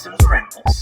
Dawson's Rambles.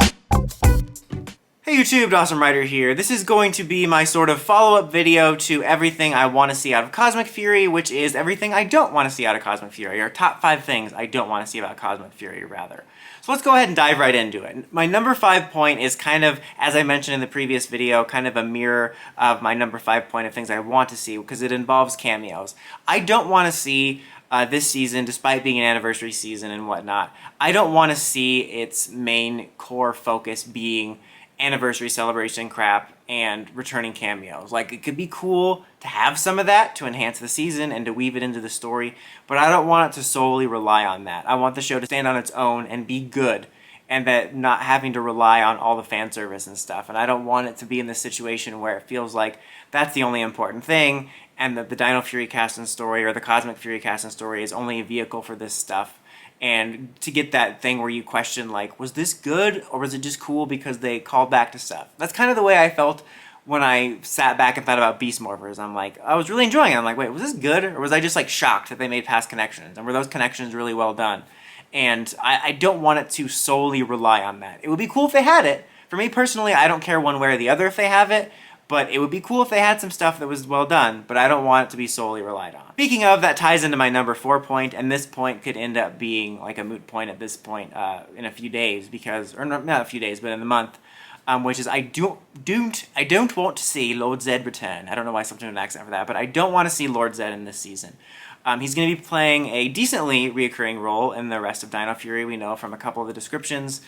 Hey YouTube, Dawson Ryder here. This is going to be my sort of follow-up video to everything I want to see out of Cosmic Fury, which is everything I don't want to see out of Cosmic Fury, or top 5 things I don't want to see about Cosmic Fury, rather. So let's go ahead and dive right into it. My number 5 point is kind of, as I mentioned in the previous video, kind of a mirror of my number 5 point of things I want to see, because it involves cameos. I don't want to see this season, despite being an anniversary season and whatnot, I don't want to see its main core focus being anniversary celebration crap and returning cameos. Like, it could be cool to have some of that to enhance the season and to weave it into the story, but I don't want it to solely rely on that. I want the show to stand on its own and be good, and that not having to rely on all the fan service and stuff. And I don't want it to be in this situation where it feels like that's the only important thing, and that the Dino Fury cast and story or the Cosmic Fury cast and story is only a vehicle for this stuff. And to get that thing where you question, like, was this good or was it just cool because they called back to stuff? That's kind of the way I felt when I sat back and thought about Beast Morphers. I'm like, I was really enjoying it. I'm like, wait, was this good? Or was I just like shocked that they made past connections? And were those connections really well done? And I don't want it to solely rely on that. It would be cool if they had it. For me personally, I don't care one way or the other if they have it. But it would be cool if they had some stuff that was well done, but I don't want it to be solely relied on. Speaking of, that ties into my number 4 point, and this point could end up being like a moot point at this point in a few days, because, or not a few days, but in the month, which is I don't want to see Lord Zedd return. I don't know why I slipped into an accent for that, but I don't want to see Lord Zedd in this season. He's going to be playing a decently reoccurring role in the rest of Dino Fury, we know from a couple of the descriptions.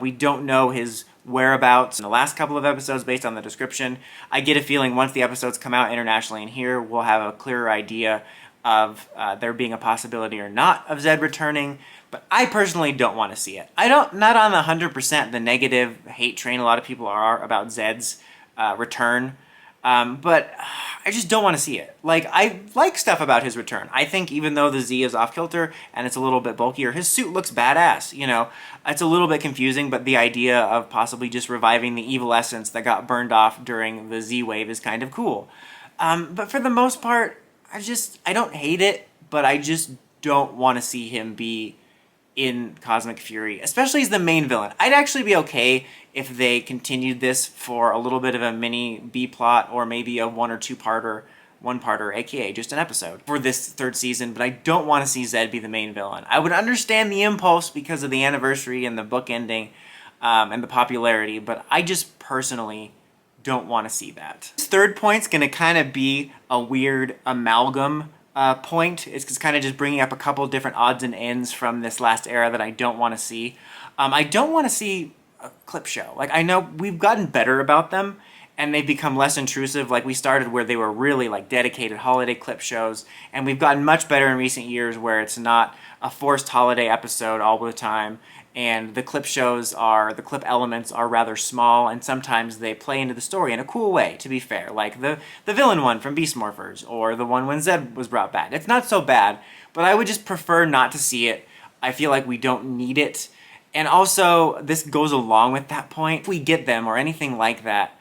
We don't know his whereabouts in the last couple of episodes based on the description. I get a feeling once the episodes come out internationally and here, we'll have a clearer idea of there being a possibility or not of Zedd returning, but I personally don't want to see it. Not on 100% the negative hate train a lot of people are about Zedd's return, but I just don't want to see it. Like, I like stuff about his return. I think even though the Z is off kilter and it's a little bit bulkier, his suit looks badass, you know? It's a little bit confusing, but the idea of possibly just reviving the evil essence that got burned off during the Z wave is kind of cool. But for the most part, I don't hate it, but I just don't want to see him be in Cosmic Fury, especially as the main villain. I'd actually be okay if they continued this for a little bit of a mini B-plot or maybe a one parter, aka just an episode for this 3rd season, but I don't want to see Zedd be the main villain. I would understand the impulse because of the anniversary and the book ending and the popularity, but I just personally don't want to see that. This 3rd point's going to kind of be a weird amalgam point. It's kind of just bringing up a couple different odds and ends from this last era that I don't want to see. I don't want to see a clip show. Like, I know we've gotten better about them, and they've become less intrusive. Like, we started where they were really like dedicated holiday clip shows, and we've gotten much better in recent years where it's not a forced holiday episode all the time, and the clip shows the clip elements are rather small, and sometimes they play into the story in a cool way, to be fair. Like the villain one from Beast Morphers, or the one when Zedd was brought back. It's not so bad, but I would just prefer not to see it. I feel like we don't need it. And also, this goes along with that point. If we get them, or anything like that,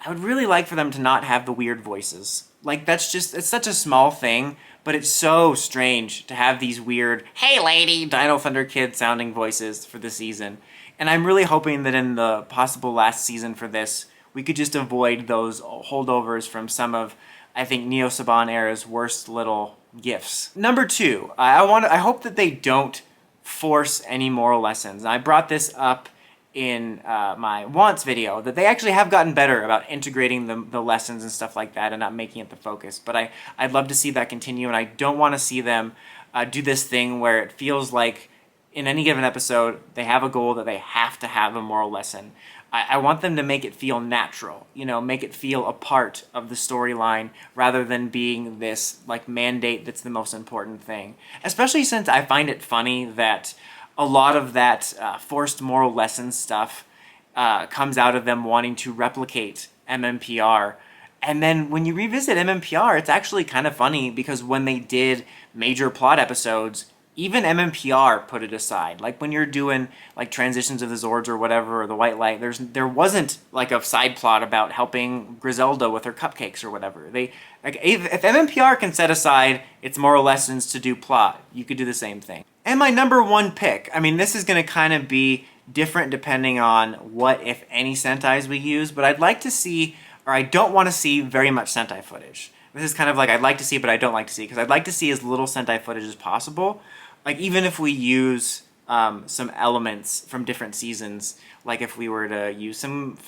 I would really like for them to not have the weird voices. Like, it's such a small thing, but it's so strange to have these weird, hey lady, Dino Thunder Kid sounding voices for the season. And I'm really hoping that in the possible last season for this, we could just avoid those holdovers from some of, I think, Neo Saban era's worst little gifts. Number 2, I hope that they don't force any moral lessons. And I brought this up in my wants video, that they actually have gotten better about integrating the lessons and stuff like that and not making it the focus. But I'd love to see that continue, and I don't want to see them do this thing where it feels like in any given episode they have a goal that they have to have a moral lesson. I want them to make it feel natural, you know, make it feel a part of the storyline rather than being this like mandate that's the most important thing. Especially since I find it funny that a lot of that forced moral lesson stuff comes out of them wanting to replicate mmpr. And then when you revisit mmpr, it's actually kind of funny because when they did major plot episodes, even mmpr put it aside. Like when you're doing like Transitions of the Zords or whatever, or the White Light, there wasn't like a side plot about helping Griselda with her cupcakes or whatever. If mmpr can set aside its moral lessons to do plot, you could do the same thing. And my number 1 pick, I mean, this is going to kind of be different depending on what, if any, Sentais we use, but I'd like to see, or I don't want to see very much Sentai footage. This is kind of like I'd like to see, but I don't like to see, because I'd like to see as little Sentai footage as possible. Like, even if we use some elements from different seasons, like if we were to use some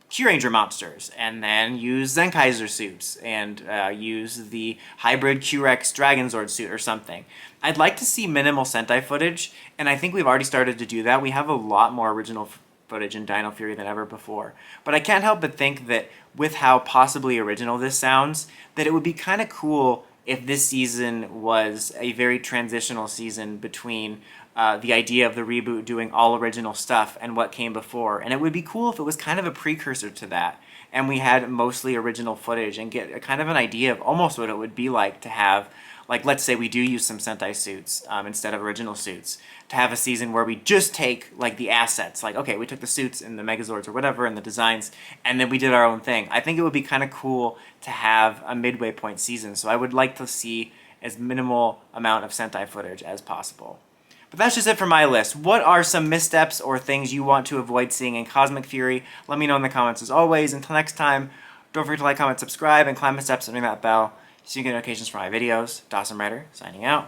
Q-Ranger monsters, and then use Zenkaiser suits, and use the hybrid Q-Rex Dragonzord suit or something. I'd like to see minimal Sentai footage, and I think we've already started to do that. We have a lot more original footage in Dino Fury than ever before. But I can't help but think that with how possibly original this sounds, that it would be kind of cool if this season was a very transitional season between the idea of the reboot doing all original stuff and what came before. And it would be cool if it was kind of a precursor to that, and we had mostly original footage and get a kind of an idea of almost what it would be like to have, like, let's say we do use some Sentai suits instead of original suits, to have a season where we just take, like, the assets. Like, okay, we took the suits and the Megazords or whatever and the designs, and then we did our own thing. I think it would be kind of cool to have a midway point season, so I would like to see as minimal amount of Sentai footage as possible. But that's just it for my list. What are some missteps or things you want to avoid seeing in Cosmic Fury? Let me know in the comments as always. Until next time, don't forget to like, comment, subscribe, and climb the steps and ring that bell so you get notifications for my videos. Dawson Rider, signing out.